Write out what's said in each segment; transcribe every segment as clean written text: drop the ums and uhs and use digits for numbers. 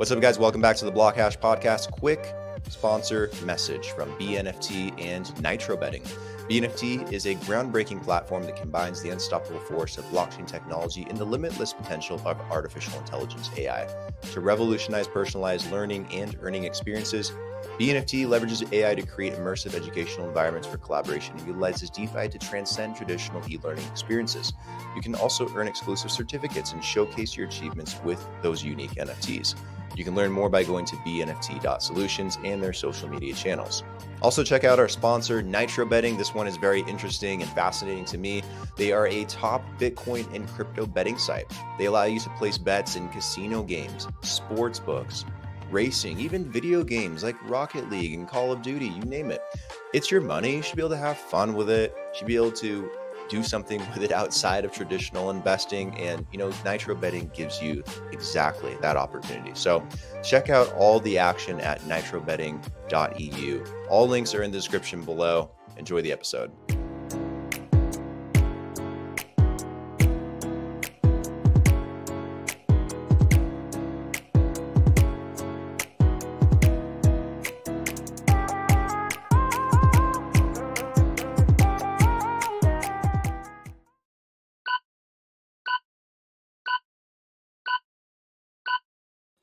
What's up, guys? Welcome back to the BlockHash Podcast. Quick sponsor message from BNFT and Nitro Betting. BNFT is a groundbreaking platform that combines the unstoppable force of blockchain technology and the limitless potential of artificial intelligence AI to revolutionize personalized learning and earning experiences. BNFT leverages AI to create immersive educational environments for collaboration and utilizes DeFi to transcend traditional e-learning experiences. You can also earn exclusive certificates and showcase your achievements with those unique NFTs. You can learn more by going to bnft.solutions and their social media channels. Also, check out our sponsor, Nitro Betting. This one is very interesting and fascinating to me. They are a top Bitcoin and crypto betting site. They allow you to place bets in casino games, sports books, racing, even video games like Rocket League and Call of Duty, you name it. It's your money. You should be able to have fun with it. You should be able to do something with it outside of traditional investing. And, Nitro Betting gives you exactly that opportunity. So check out all the action at nitrobetting.eu. All links are in the description below. Enjoy the episode.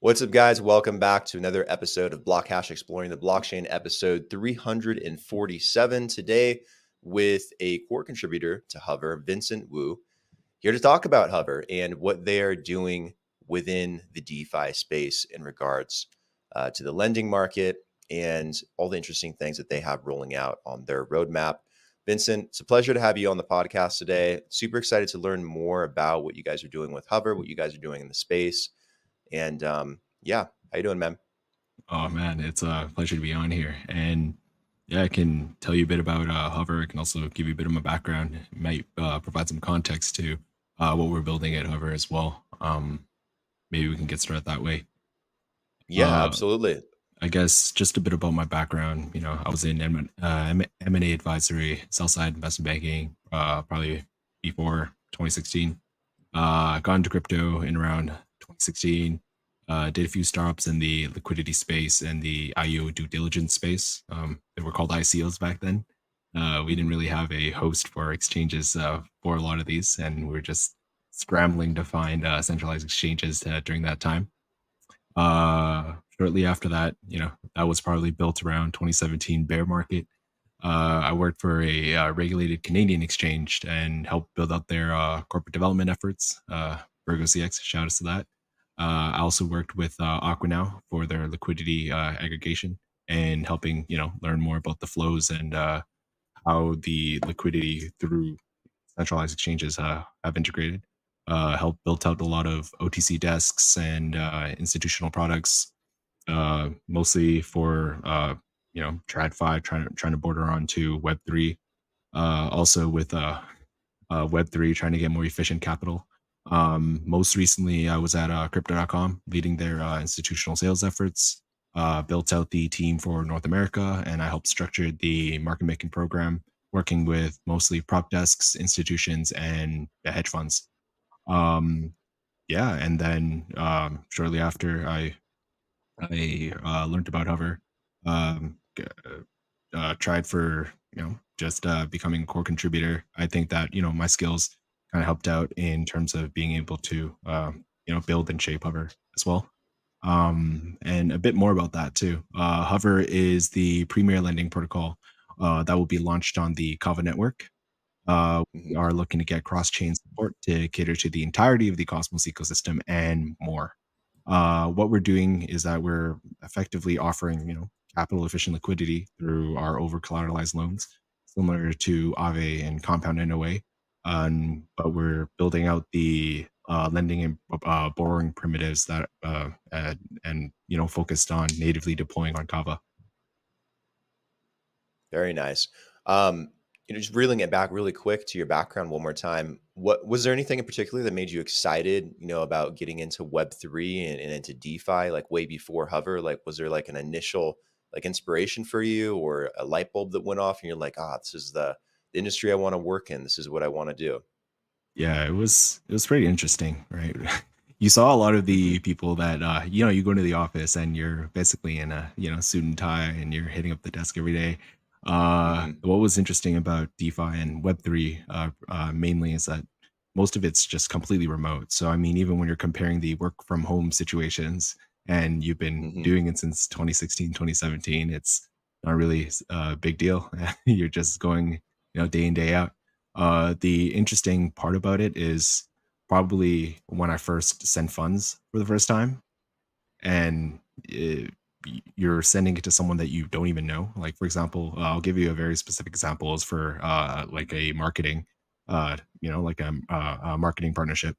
What's up, guys? Welcome back to another episode of BlockHash Exploring the Blockchain, episode 347. Today with a core contributor to Hover, Vincent Wu, here to talk about Hover and what they are doing within the DeFi space in regards to the lending market and all the interesting things that they have rolling out on their roadmap. Vincent, it's a pleasure to have you on the podcast today. Super excited to learn more about what you guys are doing with Hover, what you guys are doing in the space. And how you doing, man? Oh man, it's a pleasure to be on here. And yeah, I can tell you a bit about Hover. I can also give you a bit of my background. It might provide some context to what we're building at Hover as well. Maybe we can get started that way. Yeah, Uh, absolutely. I guess just a bit about my background. I was in M&A advisory, sell-side investment banking, probably before 2016. Got into crypto in around 2016. Did a few startups in the liquidity space and the IO due diligence space. They were called ICOs back then. We didn't really have a host for exchanges for a lot of these, and we were just scrambling to find centralized exchanges during that time. Shortly after that, that was probably built around 2017 bear market. I worked for a regulated Canadian exchange and helped build out their corporate development efforts. Virgo CX, shout outs to that. I also worked with Aquanow for their liquidity aggregation and helping, learn more about the flows and how the liquidity through centralized exchanges have integrated. Helped built out a lot of OTC desks and institutional products, mostly for TradFi, trying to border on to Web3. Also with Web3, trying to get more efficient capital. Most recently, I was at crypto.com, leading their institutional sales efforts. Built out the team for North America, and I helped structure the market making program, working with mostly prop desks, institutions, and hedge funds. Um, yeah, and then shortly after, I learned about Hover. Tried for just becoming a core contributor. I think that my skills kind of helped out in terms of being able to build and shape Hover as well. And a bit more about that too. Hover is the premier lending protocol that will be launched on the KAVA network. We are looking to get cross-chain support to cater to the entirety of the Cosmos ecosystem and more. What we're doing is that we're effectively offering, capital efficient liquidity through our over collateralized loans, similar to Aave and Compound NOA. But we're building out the lending and borrowing primitives that and focused on natively deploying on Kava. Very nice. Just reeling it back really quick to your background one more time. What was there anything in particular that made you excited, about getting into Web3 and into DeFi, like way before Hover? Like, was there like an initial inspiration for you or a light bulb that went off and you're like, this is the industry I want to work in. This is what I want to do. Yeah, it was pretty interesting, right? You saw a lot of Hmm. the people that you go into the office and you're basically in a suit and tie and you're hitting up the desk every day. Hmm. What was interesting about DeFi and Web3 mainly is that most of it's just completely remote. So I mean, even when you're comparing the work from home situations and you've been Hmm. doing it since 2016, 2017, it's not really a big deal. You're just going day in, day out. The interesting part about it is probably when I first sent funds for the first time, and you're sending it to someone that you don't even know. Like for example, I'll give you a very specific example. Is for like a marketing, like a marketing partnership,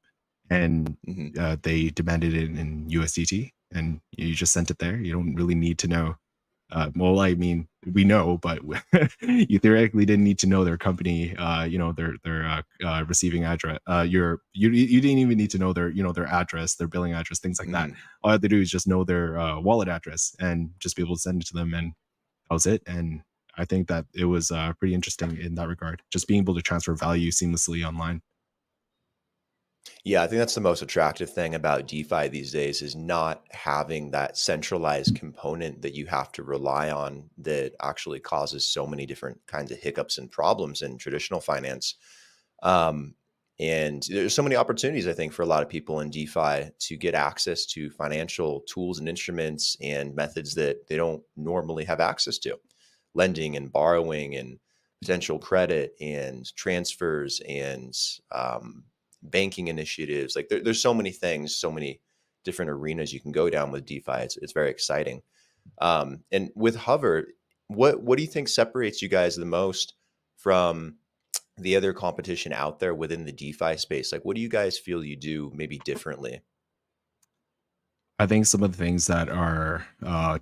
and Hmm. they demanded it in USDT, and you just sent it there. You don't really need to know well, I mean, we know, but you theoretically didn't need to know their company, their receiving address. You didn't even need to know their address, their billing address, things like that. Hmm. All you have to do is just know their wallet address and just be able to send it to them, and that was it. And I think that it was pretty interesting in that regard, just being able to transfer value seamlessly online. Yeah, I think that's the most attractive thing about DeFi these days is not having that centralized component that you have to rely on that actually causes so many different kinds of hiccups and problems in traditional finance. Um, and there's so many opportunities, I think, for a lot of people in DeFi to get access to financial tools and instruments and methods that they don't normally have access to, lending and borrowing and potential credit and transfers and banking initiatives. Like there's so many things, so many different arenas you can go down with DeFi. It's very exciting. And with Hover, what do you think separates you guys the most from the other competition out there within the DeFi space? Like, what do you guys feel you do maybe differently? I think some of the things that are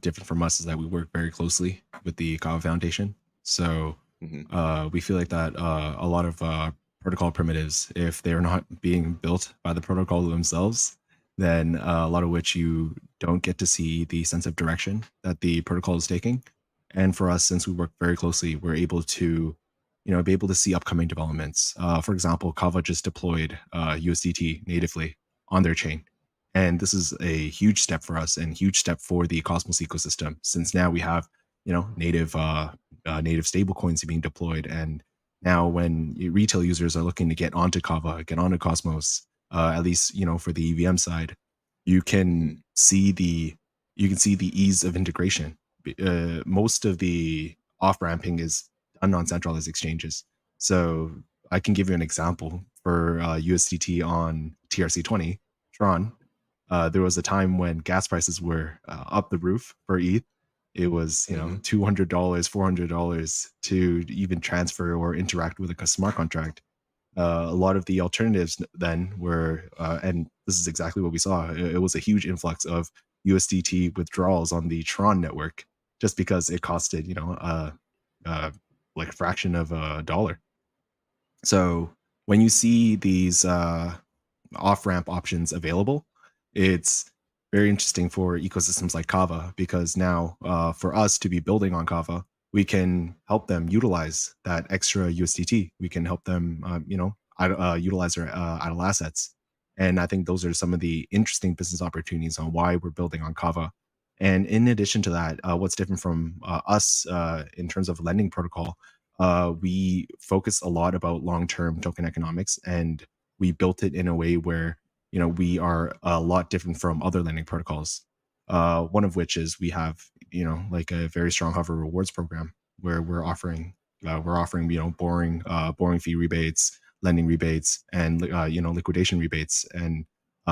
different from us is that we work very closely with the KAVA Foundation. So Hmm. we feel like that a lot of protocol primitives, if they're not being built by the protocol themselves, then a lot of which you don't get to see the sense of direction that the protocol is taking. And for us, since we work very closely, we're able to, be able to see upcoming developments. For example, Kava just deployed USDT natively on their chain. And this is a huge step for us and huge step for the Cosmos ecosystem, since now we have, native stable coins being deployed. And now when retail users are looking to get onto Kava, get onto Cosmos, at least, for the EVM side, you can Hmm. see the ease of integration. Most of the off ramping is done on centralized exchanges. So I can give you an example for USDT on TRC20 Tron. There was a time when gas prices were up the roof for ETH. It was, Hmm. $200, $400 to even transfer or interact with a smart contract. A lot of the alternatives then were, and this is exactly what we saw. It was a huge influx of USDT withdrawals on the Tron network, just because it costed, uh, like a fraction of a dollar. So when you see these off ramp options available, it's very interesting for ecosystems like Kava, because now for us to be building on Kava, we can help them utilize that extra USDT. We can help them, utilize their idle assets. And I think those are some of the interesting business opportunities on why we're building on Kava. And in addition to that, what's different from us in terms of lending protocol, we focus a lot about long-term token economics, and we built it in a way where we are a lot different from other lending protocols. One of which is we have like a very strong hover rewards program where we're offering boring fee rebates, lending rebates, and liquidation rebates, and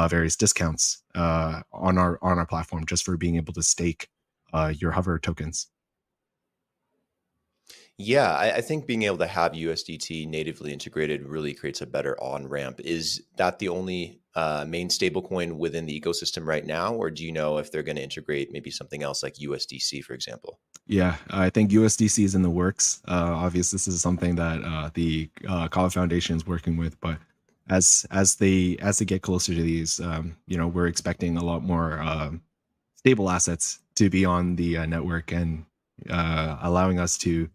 various discounts on our platform, just for being able to stake your hover tokens. Yeah, I think being able to have USDT natively integrated really creates a better on ramp. Is that the only main stablecoin within the ecosystem right now, or do you know if they're going to integrate maybe something else like USDC, for example? Yeah, I think USDC is in the works. Obviously, this is something that the Kava Foundation is working with, but as they get closer to these, we're expecting a lot more stable assets to be on the network, and allowing us to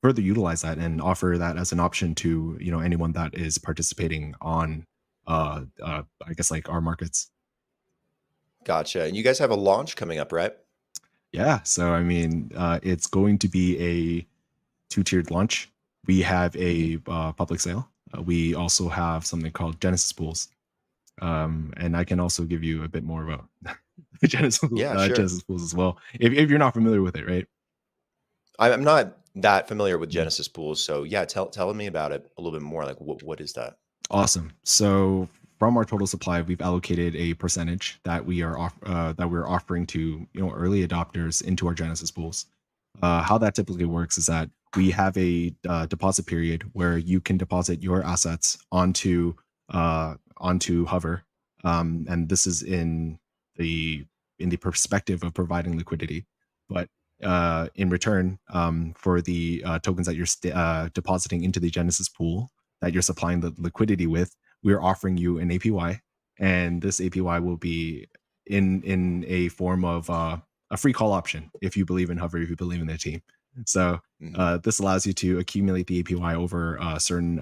further utilize that and offer that as an option to anyone that is participating on, I guess, like our markets. Gotcha. And you guys have a launch coming up, right? Yeah. So, I mean, it's going to be a two-tiered launch. We have Mhm. a public sale. We also have something called Genesis pools. And I can also give you a bit more about Yeah, sure. Genesis pools as well, if you're not familiar with it, right? I'm not that familiar with Mhm. Genesis pools, so yeah, tell me about it a little bit more. Like, what is that? Awesome. So from our total supply, we've allocated a percentage that that we're offering to early adopters into our Genesis pools. How that typically works is that we have a deposit period where you can deposit your assets onto Hover, and this is the in the perspective of providing liquidity. But in return, for the tokens that you're depositing into the Genesis pool that you're supplying the liquidity with, we're offering you an APY, and this APY will be in a form of a free call option if you believe in Hover, if you believe in the team. So Mhm. this allows you to accumulate the APY over a certain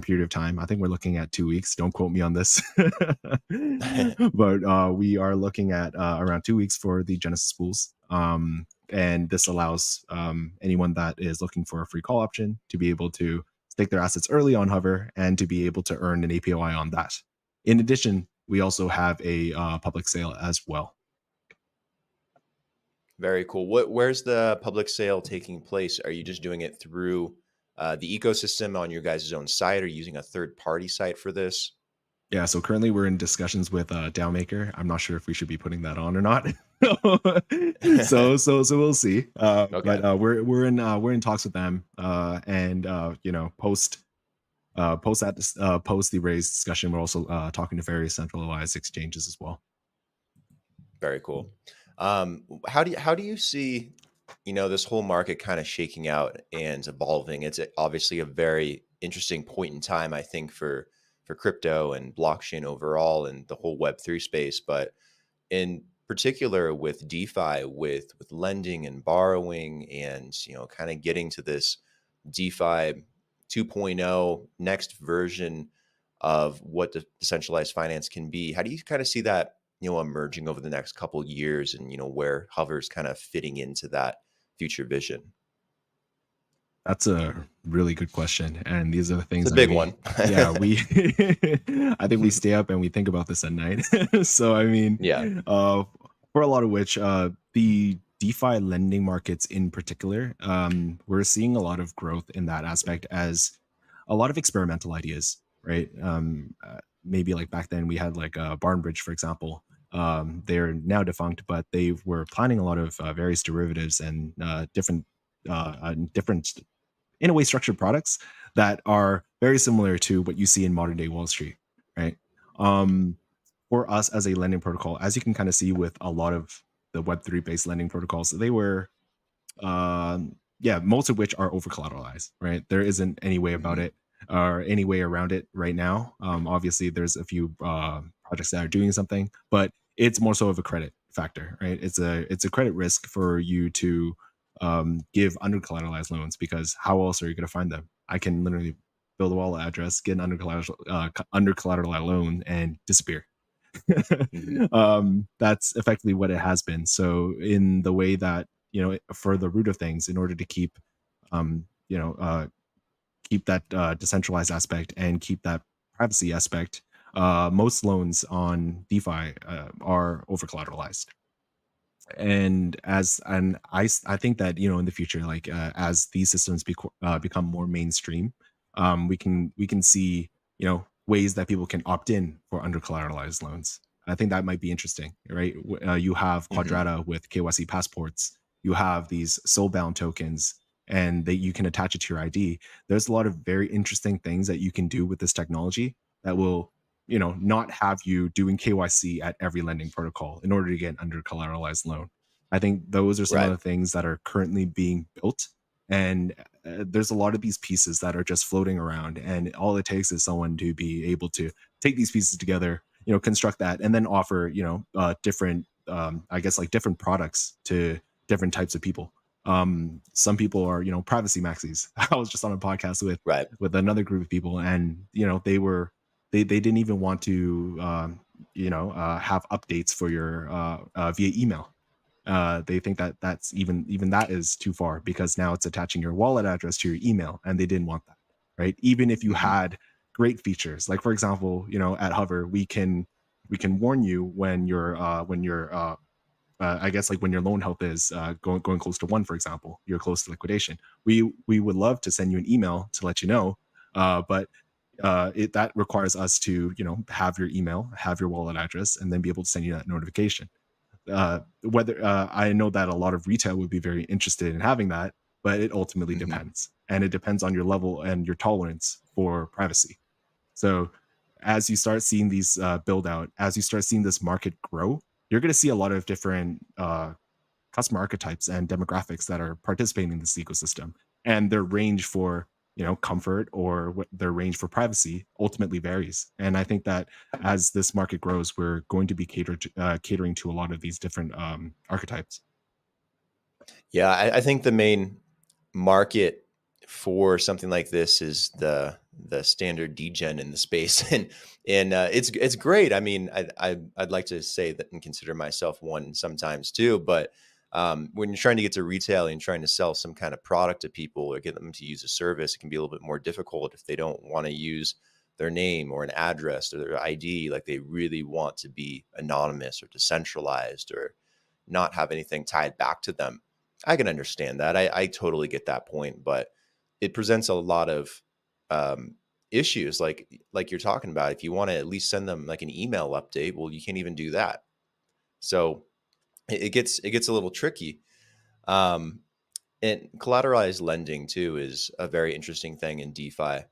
period of time. I think we're looking at 2 weeks. Don't quote me on this, but we are looking at around 2 weeks for the Genesis pools. And this allows anyone that is looking for a free call option to be able to stake their assets early on Hover and to be able to earn an APY on that. In addition, we also have a public sale as well. Very cool. Where's the public sale taking place? Are you just doing it through the ecosystem on your guys' own site, or using a third party site for this? Yeah, so currently we're in discussions with DAO Maker. I'm not sure if we should be putting that on or not. So we'll see. But Okay. we're in talks with them, and post the raise discussion, we're also talking to various centralized exchanges as well. Very cool. How do you see, this whole market kind of shaking out and evolving? It's obviously a very interesting point in time, I think, for crypto and blockchain overall and the whole Web3 space, but in particular with DeFi, with lending and borrowing, and kind of getting to this DeFi 2.0 next version of what decentralized finance can be. How do you kind of see that emerging over the next couple years, and where Hover's kind of fitting into that future vision? That's a really good question, and these are the It's things a that big one. yeah, we, I think we stay up and we think about this at night. So, I mean, Yeah. for a lot of which, the DeFi lending markets in particular, we're seeing a lot of growth in that aspect as a lot of experimental ideas, right? Maybe like back then we had like Barnbridge, for example. They're now defunct, but they were planning a lot of various derivatives and different in a way structured products that are very similar to what you see in modern day Wall Street, right? Um, for us as a lending protocol, as you can kind of see with a lot of the Web3 based lending protocols, they were, yeah, most of which are over collateralized, right? There isn't any way about Mhm. it or any way around it right now. Obviously, there's a few projects that are doing something, but it's more so of a credit factor, right? It's a credit risk for you to give under collateralized loans, because how else are you going to find them? I can literally build a wallet address, get an under collateralized loan, and disappear. Mhm. That's effectively what it has been. So in the way that for the root of things, in order to keep um, you know keep that decentralized aspect and keep that privacy aspect, most loans on DeFi are over collateralized. And I think that in the future, like as these systems become more mainstream, we can see ways that people can opt in for under collateralized loans. I think that might be interesting, right? You have Mhm. Quadrata with KYC passports. You have these soulbound tokens, and that you can attach it to your ID. There's a lot of very interesting things that you can do with this technology that will not have you doing KYC at every lending protocol in order to get an under collateralized loan. I think those are some of Right. the things that are currently being built. And there's a lot of these pieces that are just floating around. And all it takes is someone to be able to take these pieces together, construct that, and then offer, different, I guess, like different products to different types of people. Some people are, privacy maxis. I was just on a podcast Right. with another group of people, and they didn't even want to have updates for your via email. They think that that's even that is too far, because now it's attaching your wallet address to your email, and they didn't want that, right? Even if you Hmm. had great features, like for example, at Hover, we can warn you when I guess, like when your loan health is going close to one, for example, you're close to liquidation. We would love to send you an email to let you know, but that requires us to have your email, have your wallet address, and then be able to send you that notification. Whether I know that a lot of retail would be very interested in having that, but it ultimately Hmm. depends, and it depends on your level and your tolerance for privacy. So as you start seeing these build out, as you start seeing this market grow, you're going to see a lot of different customer archetypes and demographics that are participating in this ecosystem, and their range for comfort, or what their range for privacy ultimately varies. And I think that as this market grows, we're going to be catering to a lot of these different archetypes. Yeah, I think the main market for something like this is the standard degen in the space, and it's great. I mean, I'd like to say that and consider myself one sometimes too, but when you're trying to get to retail and trying to sell some kind of product to people or get them to use a service, it can be a little bit more difficult if they don't want to use their name or an address or their ID. Like they really want to be anonymous or decentralized or not have anything tied back to them. I can understand that. I totally get that point, but it presents a lot of um, issues, like you're talking about. If you want to at least send them like an email update, well, you can't even do that. So it gets a little tricky. Um, and collateralized lending too is a very interesting thing in DeFi,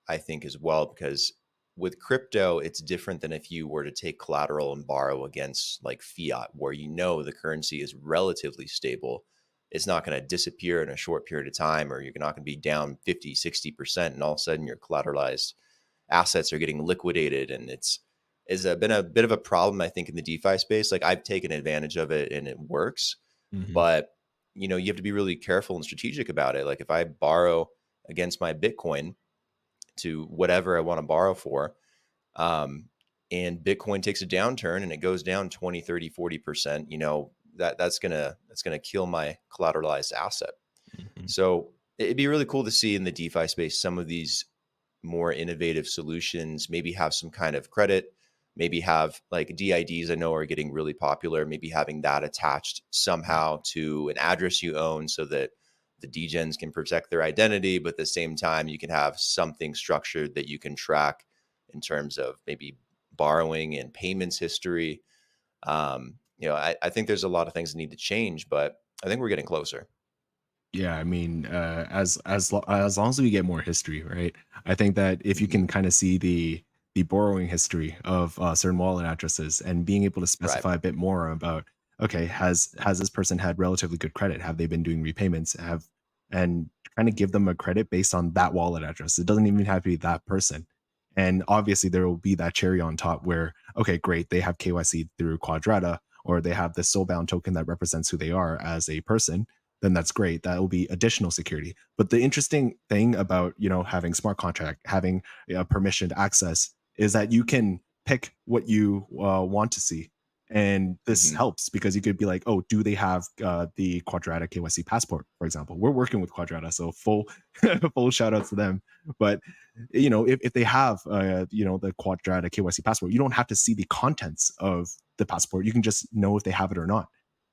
I think, as well, because with crypto, it's different than if you were to take collateral and borrow against like fiat, where the currency is relatively stable. It's not going to disappear in a short period of time, or you're not going to be down 50, 60%, and all of a sudden your collateralized assets are getting liquidated. And been a bit of a problem, I think, in the DeFi space. Like I've taken advantage of it and it works, Hmm. but you have to be really careful and strategic about it. Like if I borrow against my Bitcoin to whatever I want to borrow for, um, and Bitcoin takes a downturn and it goes down 20, 30, 40%, that's gonna kill my collateralized asset. Hmm. So it'd be really cool to see in the DeFi space some of these more innovative solutions, maybe have some kind of credit, maybe have like DIDs I know are getting really popular, maybe having that attached somehow to an address you own so that the degens can protect their identity, but at the same time, you can have something structured that you can track in terms of maybe borrowing and payments history. I think there's a lot of things that need to change, but I think we're getting closer. Yeah, I mean, as long as we get more history, right? I think that if you Mhm. can kind of see the borrowing history of certain wallet addresses, and being able to Right. specify a bit more about, okay, has this person had relatively good credit? Have they been doing repayments? And kind of give them a credit based on that wallet address. It doesn't even have to be that person. And obviously, there will be that cherry on top where, okay, great, they have KYC through Quadrata, or they have this soulbound token that represents who they are as a person. Then that's great. That will be additional security. But the interesting thing about having smart contract, having permissioned access, is that you can pick what you want to see. And this Hmm. helps because you could be like, oh, do they have the Quadrata KYC passport, for example? We're working with Quadrata, so full full shout out to them. But if they have the Quadrata KYC passport, you don't have to see the contents of the passport. You can just know if they have it or not.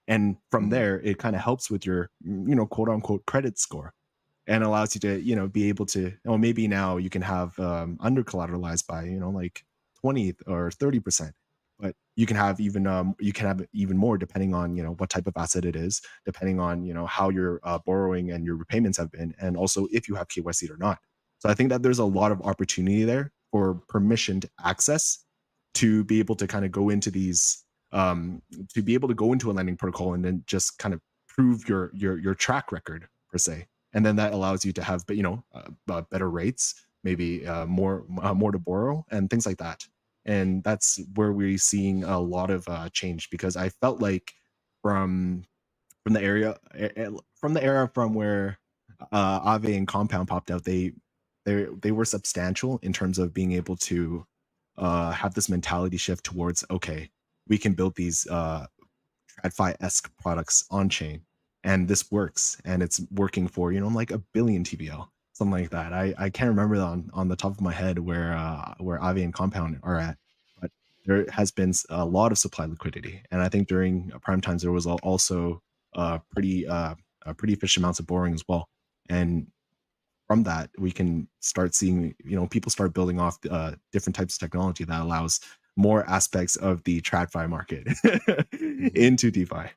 And from Hmm. there, it kind of helps with your quote unquote credit score, and allows you to be able to, oh, maybe now you can have under collateralized by like 20 or 30%, but you can have even more depending on what type of asset it is, depending on how your borrowing and your repayments have been, and also if you have KYC or not. So I think that there's a lot of opportunity there for permissioned access to be able to kind of go into these to be able to go into a lending protocol and then just kind of prove your track record per se, and then that allows you to have better rates, maybe more to borrow and things like that. And that's where we're seeing a lot of change, because I felt like from from the area from the era from where Aave and Compound popped out, they were substantial in terms of being able to have this mentality shift towards, okay, we can build these TradFi-esque products on chain, and this works, and it's working for like a billion TVL, something like that. I can't remember on the top of my head where Aave and Compound are at, but there has been a lot of supply liquidity, and I think during prime times there was also pretty efficient amounts of borrowing as well. And from that, we can start seeing, people start building off different types of technology that allows more aspects of the TradFi market into DeFi.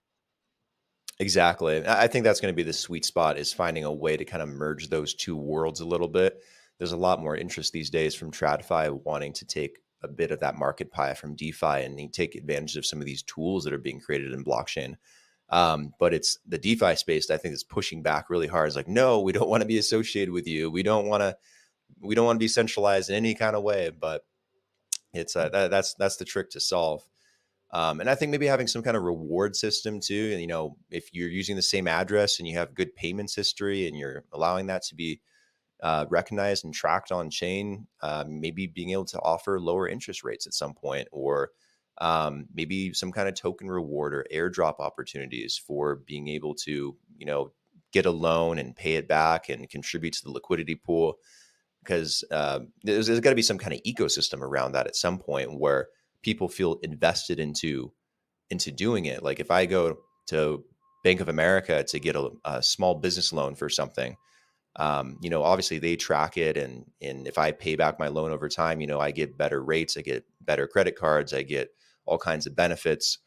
Exactly. I think that's going to be the sweet spot, is finding a way to kind of merge those two worlds a little bit. There's a lot more interest these days from TradFi wanting to take a bit of that market pie from DeFi and take advantage of some of these tools that are being created in blockchain. But it's the DeFi space that I think is pushing back really hard. It's like, no, we don't want to be associated with you. We don't want to be centralized in any kind of way. But it's that's the trick to solve. And I think maybe having some kind of reward system too. And, if you're using the same address and you have good payments history and you're allowing that to be recognized and tracked on chain, maybe being able to offer lower interest rates at some point, or maybe some kind of token reward or airdrop opportunities for being able to, get a loan and pay it back and contribute to the liquidity pool. Because there's got to be some kind of ecosystem around that at some point where people feel invested into doing it. Like if I go to Bank of America to get a small business loan for something, obviously they track it. And if I pay back my loan over time, I get better rates, I get better credit cards, I get all kinds of benefits.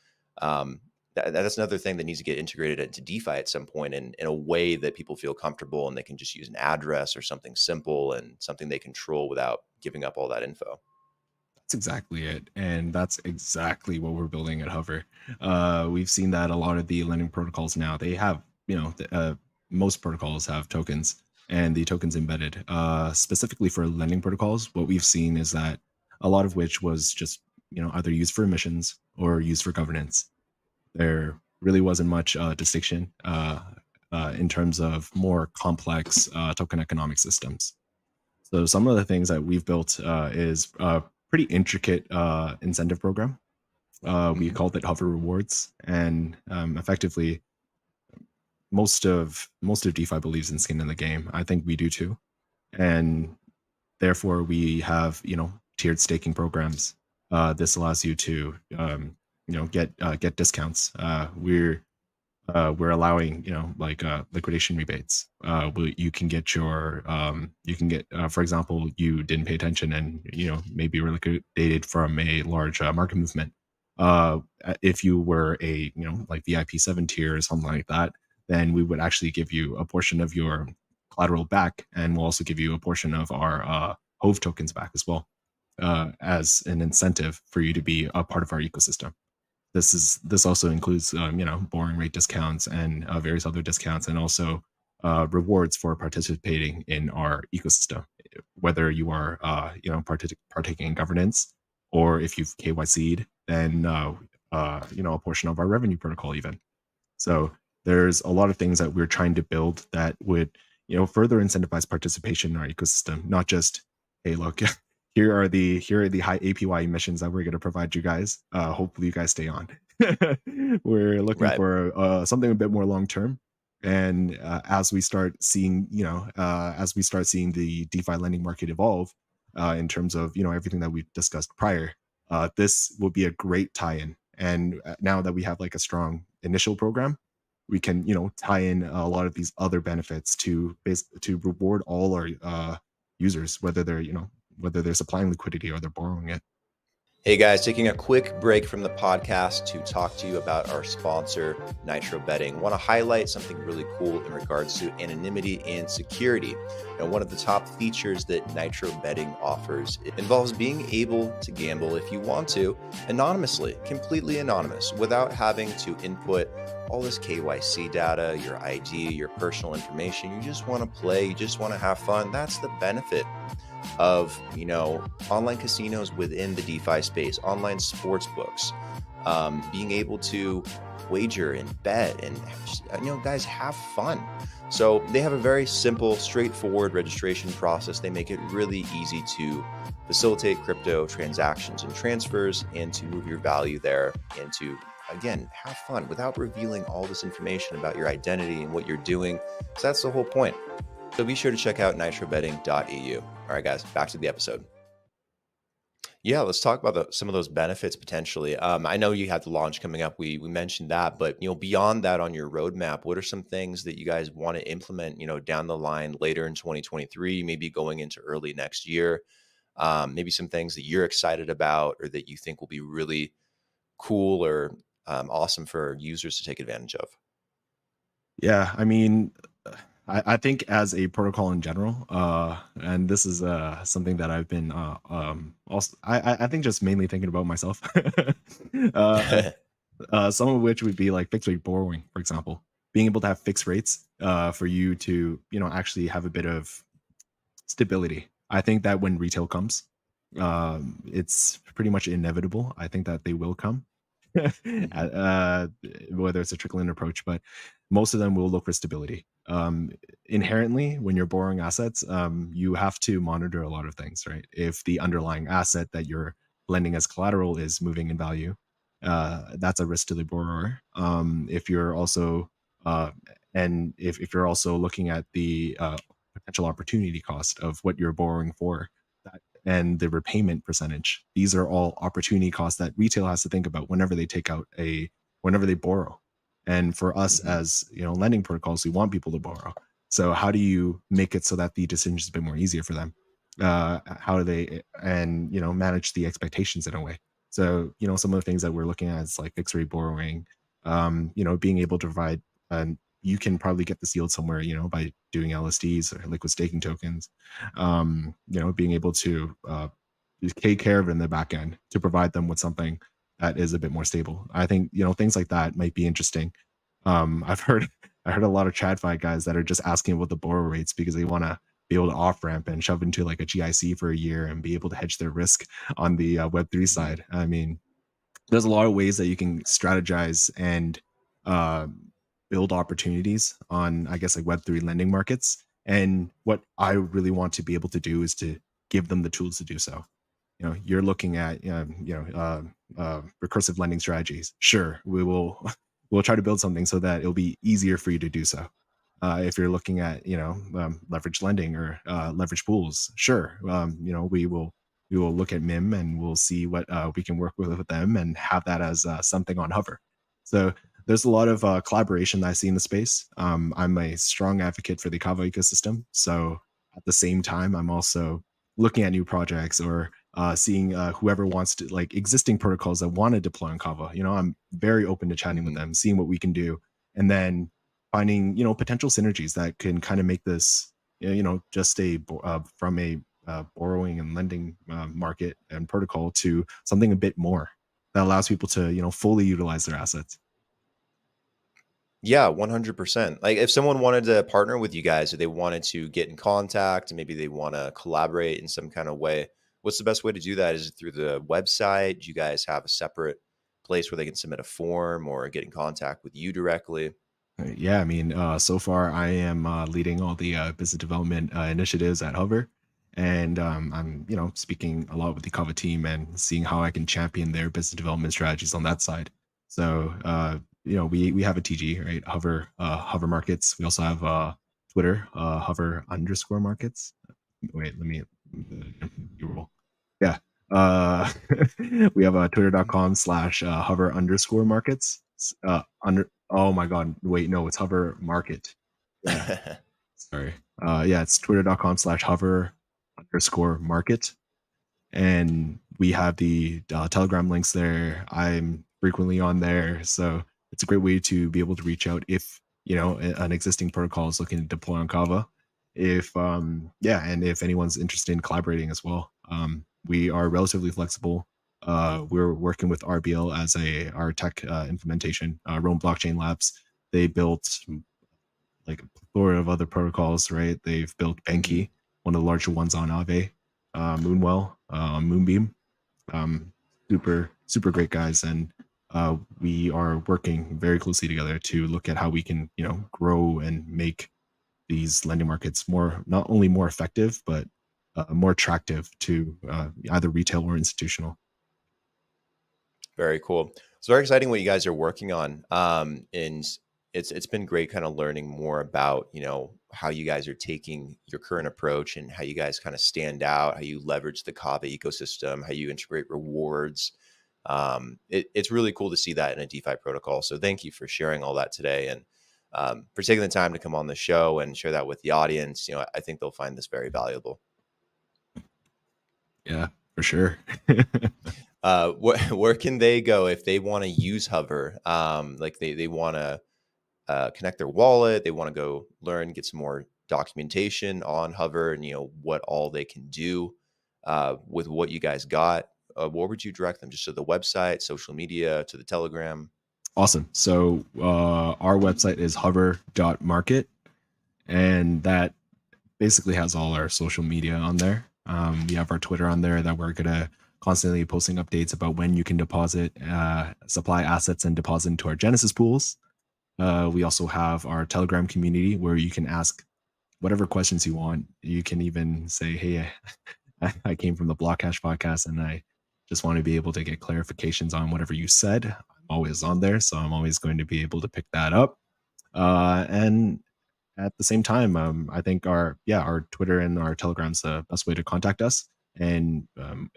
That's another thing that needs to get integrated into DeFi at some point in a way that people feel comfortable and they can just use an address or something simple and something they control without giving up all that info. That's exactly it. And that's exactly what we're building at Hover. We've seen that a lot of the lending protocols now, they have, most protocols have tokens, and the tokens embedded. Specifically for lending protocols, what we've seen is that a lot of which was just, either used for emissions or used for governance. There really wasn't much distinction in terms of more complex token economic systems. So some of the things that we've built is a pretty intricate incentive program. We called it Hover Rewards, and effectively, most of DeFi believes in skin in the game. I think we do too, and therefore we have tiered staking programs. This allows you to get discounts. We're allowing liquidation rebates. You can get for example, you didn't pay attention and maybe were liquidated from a large market movement. If you were a like VIP 7 tier or something like that, then we would actually give you a portion of your collateral back, and we'll also give you a portion of our Hove tokens back as well, as an incentive for you to be a part of our ecosystem. This also includes borrowing rate discounts and various other discounts, and also rewards for participating in our ecosystem, whether you are partaking in governance, or if you've KYC'd, then a portion of our revenue protocol even. So there's a lot of things that we're trying to build that would further incentivize participation in our ecosystem, not just, hey, look, here are the high APY emissions that we're going to provide you guys. Hopefully you guys stay on. We're looking for something a bit more long term. And as we start seeing, the DeFi lending market evolve in terms of everything that we've discussed prior, this will be a great tie-in. And now that we have like a strong initial program, we can tie in a lot of these other benefits to reward all our users, whether they're supplying liquidity or they're borrowing it. Hey guys, taking a quick break from the podcast to talk to you about our sponsor, Nitro Betting. Want to highlight something really cool in regards to anonymity and security. Now, one of the top features that Nitro Betting offers, it involves being able to gamble if you want to, anonymously, completely anonymous, without having to input all this KYC data, your ID, your personal information. You just want to play, you just want to have fun. That's the benefit of online casinos within the DeFi space, online sports books, being able to wager and bet and just, guys, have fun. So they have a very simple, straightforward registration process. They make it really easy to facilitate crypto transactions and transfers and to move your value there and to, again, have fun without revealing all this information about your identity and what you're doing. So that's the whole point. So be sure to check out nitrobetting.eu. All right, guys, back to the episode. Yeah, let's talk about some of those benefits potentially. I know you have the launch coming up. We mentioned that, but beyond that on your roadmap, what are some things that you guys want to implement, down the line later in 2023, maybe going into early next year? Maybe some things that you're excited about or that you think will be really cool or awesome for users to take advantage of. Yeah, I mean, I think as a protocol in general, and this is something that I've been also, I think just mainly thinking about myself. uh, some of which would be like fixed rate borrowing, for example, being able to have fixed rates for you to actually have a bit of stability. I think that when retail comes, it's pretty much inevitable. I think that they will come. uh, Whether it's a trickle-in approach, but most of them will look for stability. Inherently, when you're borrowing assets, you have to monitor a lot of things, right? If the underlying asset that you're lending as collateral is moving in value, that's a risk to the borrower. If you're also and if you're also looking at the potential opportunity cost of what you're borrowing for, and the repayment percentage. These are all opportunity costs that retail has to think about whenever they borrow. And for us as lending protocols, we want people to borrow. So how do you make it so that the decision is a bit more easier for them? How do they manage the expectations in a way? So some of the things that we're looking at is like fixed rate borrowing. Being able to provide you can probably get this yield somewhere, by doing LSDs or liquid staking tokens, being able to take care of it in the back end to provide them with something that is a bit more stable. I think, things like that might be interesting. I heard a lot of TradFi guys that are just asking about the borrow rates because they want to be able to off ramp and shove into like a GIC for a year and be able to hedge their risk on the Web3 side. I mean, there's a lot of ways that you can strategize and build opportunities on, I guess, like Web3 lending markets. And what I really want to be able to do is to give them the tools to do so. You're looking at recursive lending strategies. Sure, we'll try to build something so that it'll be easier for you to do so. If you're looking at leverage lending or leverage pools, sure, we will look at MIM and we'll see what we can work with them and have that as something on Hover. So there's a lot of collaboration that I see in the space. I'm a strong advocate for the KAVA ecosystem. So at the same time, I'm also looking at new projects or seeing whoever wants to, like existing protocols that want to deploy on KAVA. I'm very open to chatting with them, seeing what we can do, and then finding potential synergies that can kind of make this just from a borrowing and lending market and protocol to something a bit more that allows people to fully utilize their assets. Yeah, 100%. Like if someone wanted to partner with you guys or they wanted to get in contact and maybe they want to collaborate in some kind of way, what's the best way to do that? Is it through the website? Do you guys have a separate place where they can submit a form or get in contact with you directly? Yeah, I mean, so far I am leading all the business development initiatives at Hover, and I'm speaking a lot with the Kava team and seeing how I can champion their business development strategies on that side. So we have a TG, right? Hover Markets. We also have Twitter, Hover_markets. Wait, let me yeah. We have twitter.com/hover_markets. Oh my god, wait, no, it's Hover Market. Yeah. Sorry. It's twitter.com/hover_market. And we have the Telegram links there. I'm frequently on there. So it's a great way to be able to reach out if, an existing protocol is looking to deploy on Kava. And if anyone's interested in collaborating as well. We are relatively flexible. We're working with RBL as our tech implementation, Rome Blockchain Labs. They built like a plethora of other protocols, right? They've built Benki, one of the larger ones on Aave, Moonwell, Moonbeam. Super great guys. And we are working very closely together to look at how we can, grow and make these lending markets not only more effective, but more attractive to either retail or institutional. Very cool. It's very exciting what you guys are working on. And it's been great kind of learning more about, how you guys are taking your current approach and how you guys kind of stand out, how you leverage the KAVA ecosystem, how you integrate rewards. It's really cool to see that in a DeFi protocol. So thank you for sharing all that today, and for taking the time to come on the show and share that with the audience. I think they'll find this very valuable. Yeah, for sure. Where can they go if they want to use Hover? Like they want to connect their wallet, they want to go learn, get some more documentation on Hover, and what all they can do with what you guys got. Where would you direct them? Just to the website, social media, to the Telegram? Awesome. So our website is hover.market, and that basically has all our social media on there. We have our Twitter on there that we're gonna constantly posting updates about when you can deposit, supply assets and deposit into our Genesis pools. We also have our Telegram community where you can ask whatever questions you want. You can even say, hey, I came from the BlockHash podcast and I just want to be able to get clarifications on whatever you said. I'm always on there, so I'm always going to be able to pick that up. And at the same time, I think our Twitter and our Telegram's the best way to contact us. And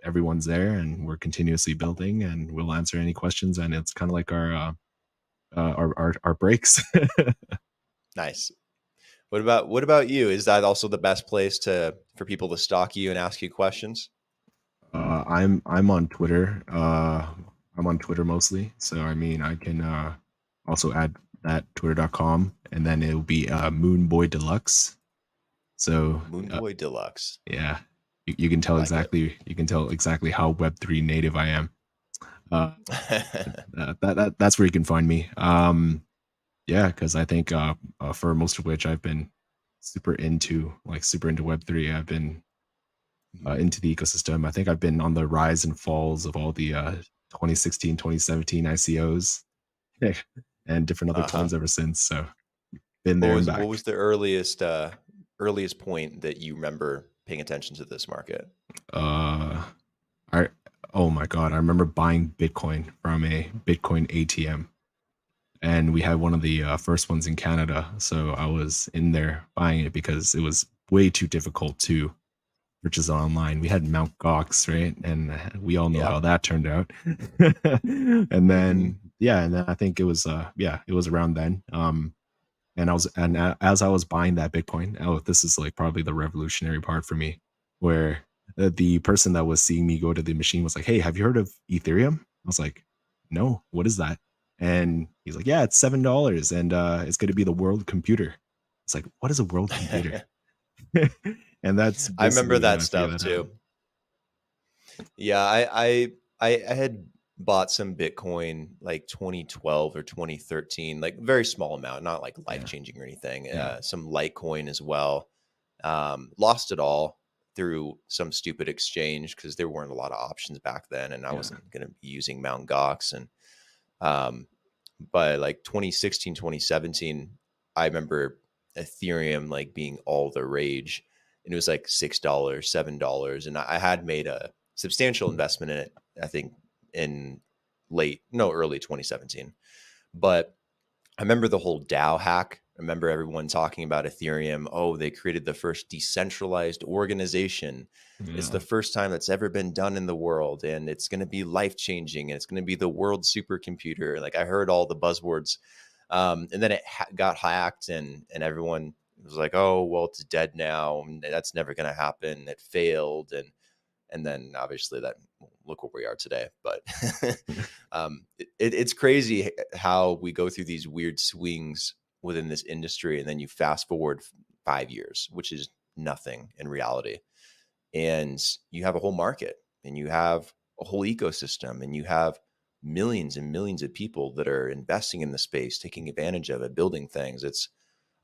everyone's there, and we're continuously building, and we'll answer any questions. And it's kind of like our breaks. Nice. What about you? Is that also the best place for people to stalk you and ask you questions? I'm on Twitter. I'm on Twitter mostly. So I mean, I can also add that twitter.com, and then it'll be Moonboy Deluxe. So Moonboy Deluxe. Yeah, you can tell exactly. You can tell exactly how Web3 native I am. That's where you can find me. Yeah, because I think for most of which I've been super into Web3. I've been into the ecosystem. I think I've been on the rise and falls of all the 2016, 2017 ICOs and different other times ever since. So been there and back. What was the earliest point that you remember paying attention to this market? Oh my God, I remember buying Bitcoin from a Bitcoin ATM. And we had one of the first ones in Canada. So I was in there buying it because it was way too difficult to purchase online. We had Mt. Gox, right? And we all know how that turned out. And then, and then I think it was, it was around then. And as I was buying that Bitcoin, this is like probably the revolutionary part for me, where the person that was seeing me go to the machine was like, hey, have you heard of Ethereum? I was like, no, what is that? And he's like, yeah, it's $7 and it's going to be the world computer. It's like, what is a world computer? And that's I remember that stuff too. Yeah, I had bought some Bitcoin like 2012 or 2013, like very small amount, not like life-changing or anything. Some Litecoin as well. Lost it all through some stupid exchange because there weren't a lot of options back then, and I wasn't going to be using Mt. Gox. And by like 2016, 2017, I remember Ethereum like being all the rage, and it was like $6, $7. And I had made a substantial investment in it, I think in early 2017. But I remember the whole DAO hack. I remember everyone talking about Ethereum. Oh, they created the first decentralized organization. Yeah. It's the first time that's ever been done in the world, and it's going to be life-changing, and it's going to be the world supercomputer. Like I heard all the buzzwords, and then it got hacked, and everyone was like, "Oh, well, it's dead now. And that's never going to happen. It failed." And then obviously look where we are today. But it's crazy how we go through these weird swings within this industry. And then you fast forward 5 years, which is nothing in reality. And you have a whole market, and you have a whole ecosystem, and you have millions and millions of people that are investing in the space, taking advantage of it, building things.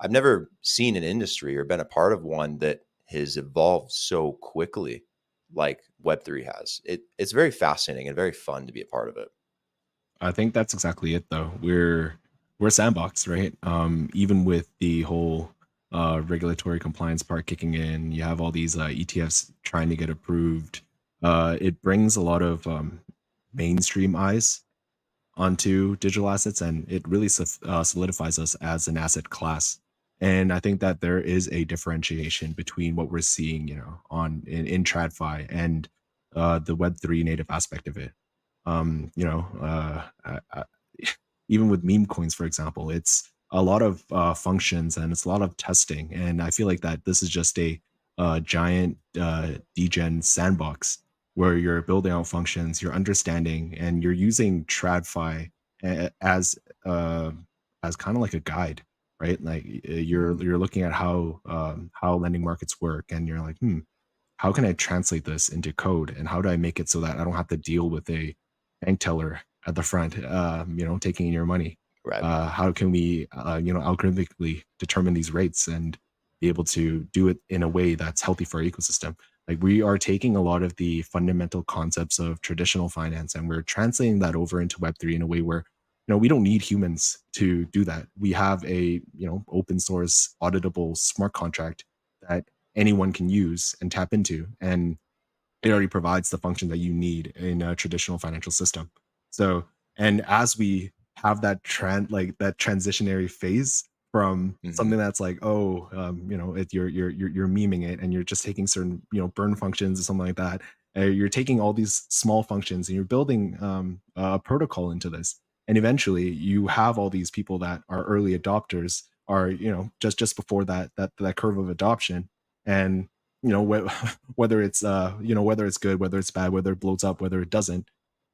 I've never seen an industry or been a part of one that has evolved so quickly like Web3 has. It's very fascinating and very fun to be a part of it. I think that's exactly it though. We're a sandbox, right? Even with the whole regulatory compliance part kicking in, you have all these ETFs trying to get approved. It brings a lot of mainstream eyes onto digital assets, and it really solidifies us as an asset class. And I think that there is a differentiation between what we're seeing, in TradFi and the Web3 native aspect of it. Even with meme coins, for example, it's a lot of functions and it's a lot of testing. And I feel like that this is just a giant degen sandbox where you're building out functions, you're understanding, and you're using TradFi as uh, as kind of like a guide, right? Like you're looking at how lending markets work, and you're like, how can I translate this into code, and how do I make it so that I don't have to deal with a bank teller at the front, taking your money? Right. How can we, algorithmically determine these rates and be able to do it in a way that's healthy for our ecosystem? Like we are taking a lot of the fundamental concepts of traditional finance and we're translating that over into Web3 in a way where, we don't need humans to do that. We have a, open source auditable smart contract that anyone can use and tap into. And it already provides the function that you need in a traditional financial system. So, and as we have that that transitionary phase from Hmm. something that's like, oh, you're memeing it, and you're just taking certain burn functions or something like that. You're taking all these small functions and you're building a protocol into this, and eventually you have all these people that are early adopters, are just before that curve of adoption, and whether it's whether it's good, whether it's bad, whether it blows up, whether it doesn't,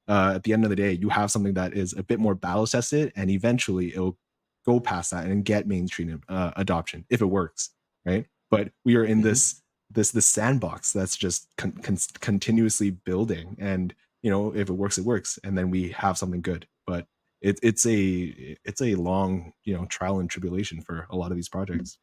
at the end of the day you have something that is a bit more battle tested, and eventually it'll go past that and get mainstream adoption if it works, right? But we are in Hmm. this sandbox that's just continuously building, and if it works, it works, and then we have something good. But it's a long trial and tribulation for a lot of these projects.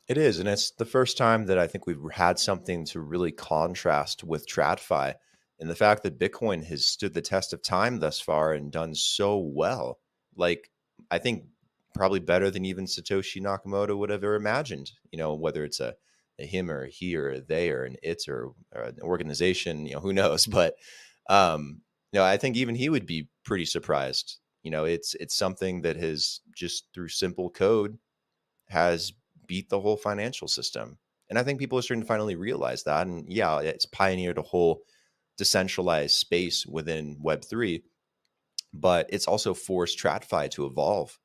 It is, and it's the first time that I think we've had something to really contrast with TradFi, and the fact that Bitcoin has stood the test of time thus far and done so well. Like, I think probably better than even Satoshi Nakamoto would have ever imagined. Whether it's a him or a he or a they or an it or an organization, who knows? But I think even he would be pretty surprised. It's something that has just through simple code has beat the whole financial system. And I think people are starting to finally realize that. And yeah, it's pioneered a whole decentralized space within Web3, but it's also forced TradFi to evolve.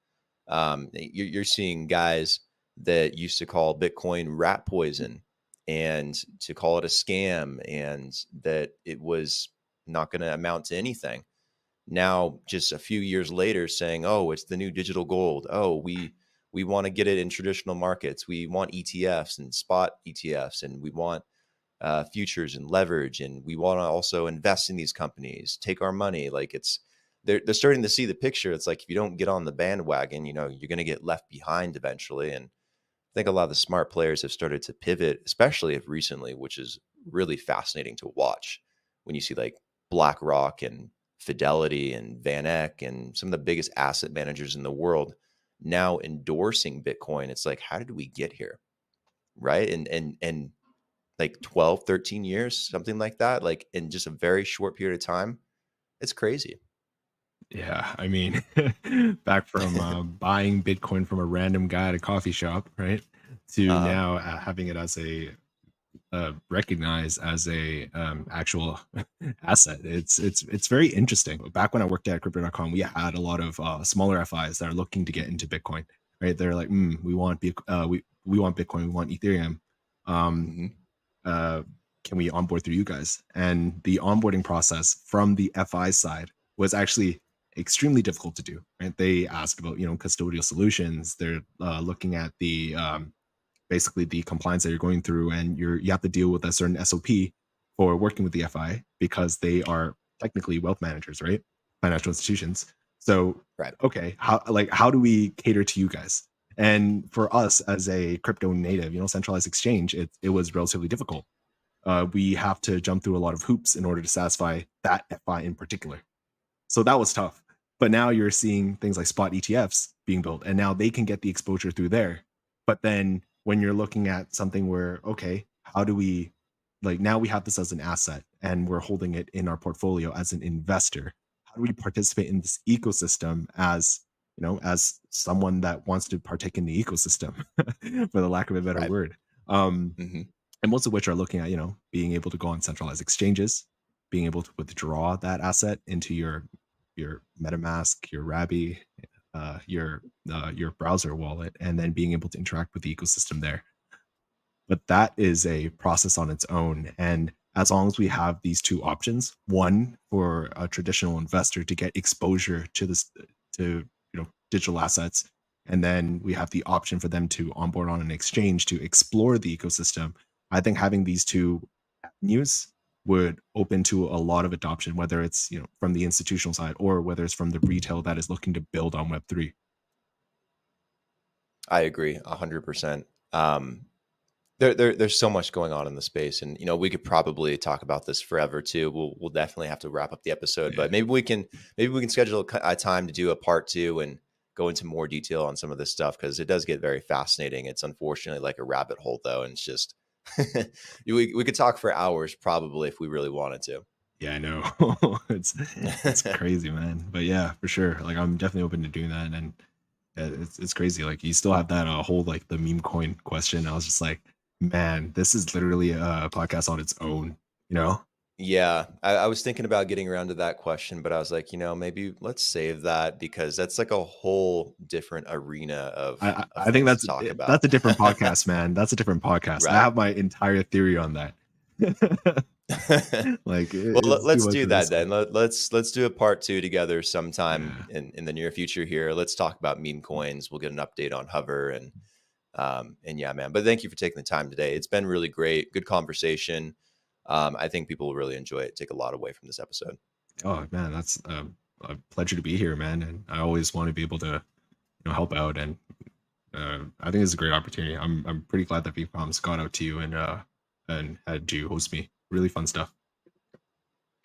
You're seeing guys that used to call Bitcoin rat poison and to call it a scam and that it was not going to amount to anything. Now, just a few years later, saying, "Oh, it's the new digital gold. Oh, we want to get it in traditional markets. We want ETFs and spot ETFs, and we want futures and leverage, and we want to also invest in these companies. Take our money." Like they're starting to see the picture. It's like if you don't get on the bandwagon, you're going to get left behind eventually. And I think a lot of the smart players have started to pivot, especially if recently, which is really fascinating to watch when you see like BlackRock and Fidelity and Van Eck and some of the biggest asset managers in the world now endorsing Bitcoin. It's like, how did we get here? Right. And like 12, 13 years, something like that, like in just a very short period of time. It's crazy. Yeah, I mean, back from buying Bitcoin from a random guy at a coffee shop, right, to Uh-huh. now having it as a recognized as a actual asset. It's very interesting. Back when I worked at crypto.com, we had a lot of smaller FIs that are looking to get into Bitcoin. Right, they're like, we want Bitcoin, we want Ethereum. Um, Hmm. uh, can we onboard through you guys? And the onboarding process from the FI side was actually extremely difficult to do. Right, they asked about custodial solutions. They're looking at the basically the compliance that you're going through, and you have to deal with a certain SOP for working with the FI because they are technically wealth managers, right? Financial institutions. So, Right. okay, how do we cater to you guys? And for us as a crypto native, centralized exchange, it was relatively difficult. We have to jump through a lot of hoops in order to satisfy that FI in particular. So that was tough. But now you're seeing things like spot ETFs being built, and now they can get the exposure through there. But then when you're looking at something where, okay, how do we, like, now we have this as an asset and we're holding it in our portfolio as an investor. How do we participate in this ecosystem as, as someone that wants to partake in the ecosystem, for the lack of a better Right. word? Mm-hmm. And most of which are looking at, being able to go on centralized exchanges, being able to withdraw that asset into your MetaMask, your Rabby, your browser wallet, and then being able to interact with the ecosystem there. But that is a process on its own. And as long as we have these two options, one for a traditional investor to get exposure to this, to digital assets, and then we have the option for them to onboard on an exchange to explore the ecosystem. I think having these two avenues would open to a lot of adoption, whether it's from the institutional side or whether it's from the retail that is looking to build on Web3. I agree 100%. There's so much going on in the space, and we could probably talk about this forever too. We'll definitely have to wrap up the episode, but maybe we can schedule a time to do a part 2 and go into more detail on some of this stuff, because it does get very fascinating. It's unfortunately like a rabbit hole though, and it's just we could talk for hours probably if we really wanted to. Yeah, I know. it's crazy, man. But yeah, for sure. Like, I'm definitely open to doing that, and it's crazy. Like, you still have that whole like the meme coin question. I was just like, man, this is literally a podcast on its own, Yeah, I was thinking about getting around to that question, but I was like, maybe let's save that, because that's like a whole different arena of I think things to talk about. that's a different podcast, man. That's a different podcast. Right. I have my entire theory on that. Like, well, let's do that then. Let's do a part 2 together sometime in the near future here. Let's talk about meme coins. We'll get an update on Hover, and yeah, man. But thank you for taking the time today. It's been really great. Good conversation. I think people will really enjoy it. Take a lot away from this episode. Oh man, that's a pleasure to be here, man. And I always want to be able to, help out. And I think it's a great opportunity. I'm pretty glad that VProms got out to you and had you host me. Really fun stuff.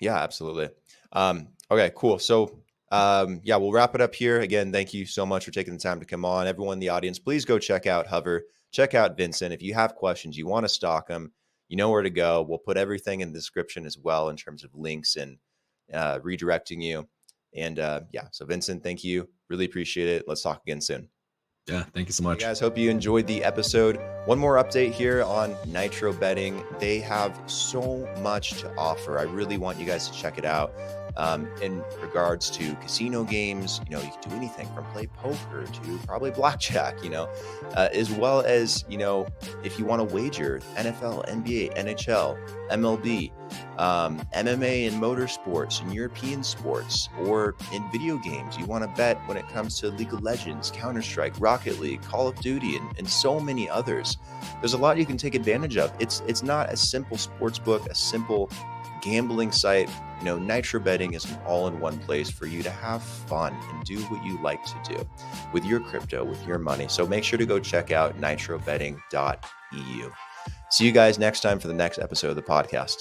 Yeah, absolutely. Okay, cool. So yeah, we'll wrap it up here. Again, thank you so much for taking the time to come on. Everyone in the audience, please go check out Hover. Check out Vincent. If you have questions, you want to stalk him, you know where to go. We'll put everything in the description as well in terms of links and redirecting you. And yeah, so Vincent, thank you. Really appreciate it. Let's talk again soon. Yeah, thank you so much. Hey guys, hope you enjoyed the episode. One more update here on Nitro Betting. They have so much to offer. I really want you guys to check it out. In regards to casino games, you can do anything from play poker to probably blackjack, as well as, if you want to wager NFL, NBA, NHL, MLB, MMA and motorsports and European sports, or in video games, you want to bet when it comes to League of Legends, Counter-Strike, Rocket League, Call of Duty, and so many others. There's a lot you can take advantage of. It's not a simple sports book, a simple gambling site. Nitro Betting is an all-in-one place for you to have fun and do what you like to do with your crypto, with your money. So make sure to go check out nitrobetting.eu. See you guys next time for the next episode of the podcast.